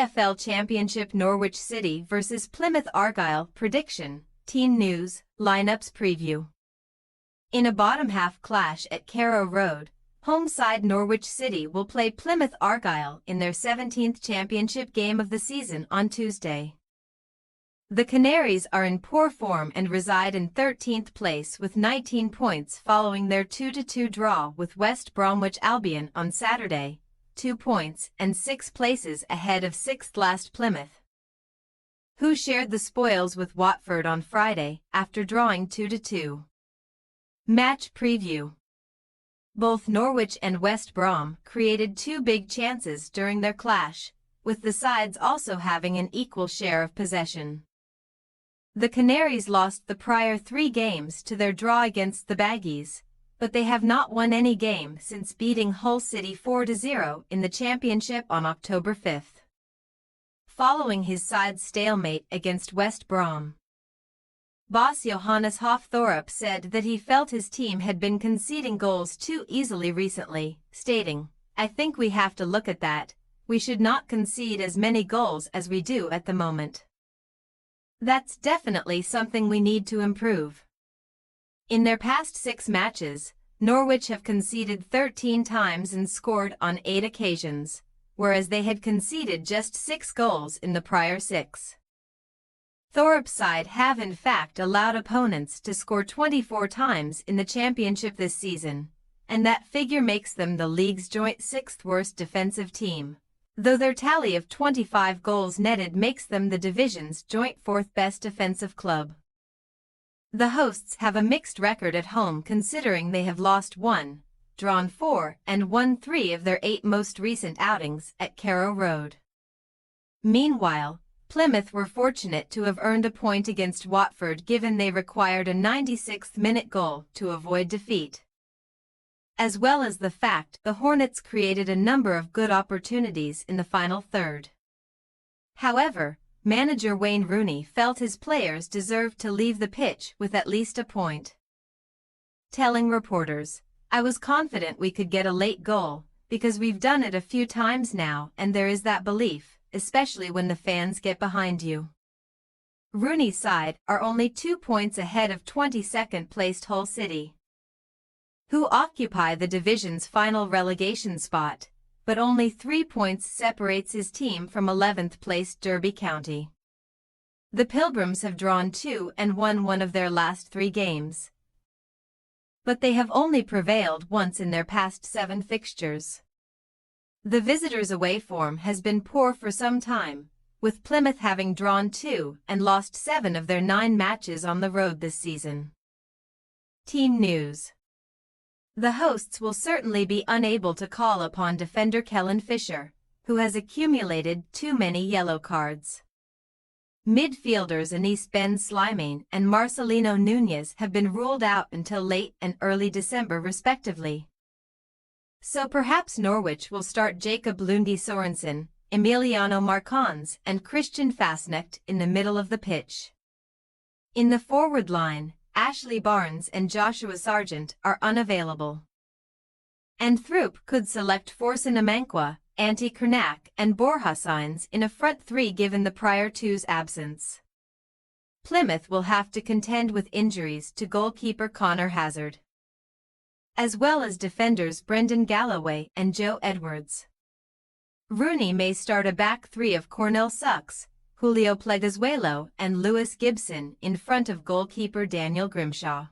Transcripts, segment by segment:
EFL Championship Norwich City vs Plymouth Argyle prediction, team news, lineups preview. In a bottom-half clash at Carrow Road, home side Norwich City will play Plymouth Argyle in their 17th championship game of the season on Tuesday. The Canaries are in poor form and reside in 13th place with 19 points following their 2-2 draw with West Bromwich Albion on Saturday, 2 points and 6 places ahead of 6th last Plymouth, who shared the spoils with Watford on Friday after drawing 2-2. Match preview. Both Norwich and West Brom created 2 big chances during their clash, with the sides also having an equal share of possession. The Canaries lost the prior 3 games to their draw against the Baggies, but they have not won any game since beating Hull City 4-0 in the Championship on October 5, following his side's stalemate against West Brom. Boss Johannes Hofthorpe said that he felt his team had been conceding goals too easily recently, stating, "I think we have to look at that. We should not concede as many goals as we do at the moment. That's definitely something we need to improve." In their past 6 matches, Norwich have conceded 13 times and scored on 8 occasions, whereas they had conceded just 6 goals in the prior 6. Thorpe's side have in fact allowed opponents to score 24 times in the championship this season, and that figure makes them the league's joint 6th worst defensive team, though their tally of 25 goals netted makes them the division's joint 4th best defensive club. The hosts have a mixed record at home considering they have lost 1, drawn 4 and won 3 of their 8 most recent outings at Carrow Road. Meanwhile, Plymouth were fortunate to have earned a point against Watford given they required a 96th-minute goal to avoid defeat, as well as the fact the Hornets created a number of good opportunities in the final third. However, manager Wayne Rooney felt his players deserved to leave the pitch with at least a point, telling reporters, "I was confident we could get a late goal, because we've done it a few times now and there is that belief, especially when the fans get behind you." Rooney's side are only 2 points ahead of 22nd-placed Hull City, who occupy the division's final relegation spot, but only 3 points separates his team from 11th-placed Derby County. The Pilgrims have drawn 2 and won 1 of their last 3 games, but they have only prevailed once in their past 7 fixtures. The visitors' away form has been poor for some time, with Plymouth having drawn 2 and lost 7 of their 9 matches on the road this season. Team news. The hosts will certainly be unable to call upon defender Kellen Fisher, who has accumulated too many yellow cards. Midfielders Anis Ben Slimane and Marcelino Nunez have been ruled out until late and early December respectively. So perhaps Norwich will start Jacob Lundby Sorensen, Emiliano Marcondes and Christian Fasnecht in the middle of the pitch. In the forward line, Ashley Barnes and Joshua Sargent are unavailable, and Thrupp could select Forson Amankwa, Antti Kernak and Borja Sainz in a front 3 given the prior 2's absence. Plymouth will have to contend with injuries to goalkeeper Connor Hazard, as well as defenders Brendan Galloway and Joe Edwards. Rooney may start a back 3 of Cornel Sucks, Julio Pleguezuelo and Lewis Gibson in front of goalkeeper Daniel Grimshaw.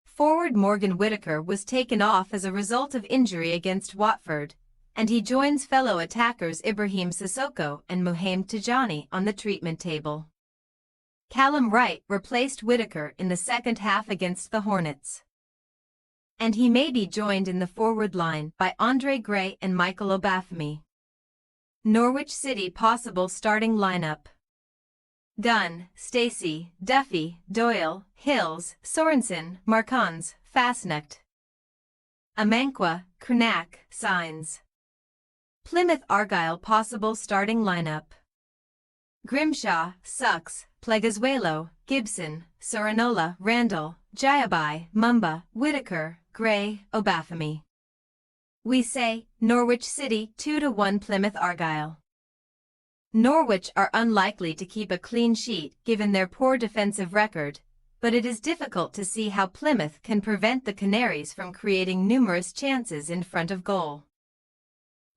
Forward Morgan Whittaker was taken off as a result of injury against Watford, and he joins fellow attackers Ibrahim Sissoko and Mohamed Tijani on the treatment table. Callum Wright replaced Whittaker in the second half against the Hornets, and he may be joined in the forward line by Andre Gray and Michael Obafemi. Norwich City possible starting lineup: Dunn, Stacey, Duffy, Doyle, Hills, Sorensen, Marcondes, Fasnecht, Amankwa, Kernak, Sainz. Plymouth Argyle possible starting lineup: Grimshaw, Sucks, Pleguezuelo, Gibson, Sorinola, Randall, Jayabai, Mumba, Whittaker, Gray, Obafemi. We say, Norwich City 2-1 Plymouth Argyle. Norwich are unlikely to keep a clean sheet given their poor defensive record, but it is difficult to see how Plymouth can prevent the Canaries from creating numerous chances in front of goal.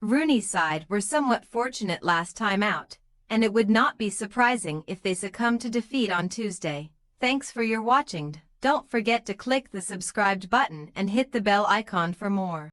Rooney's side were somewhat fortunate last time out, and it would not be surprising if they succumb to defeat on Tuesday. Thanks for your watching. Don't forget to click the subscribed button and hit the bell icon for more.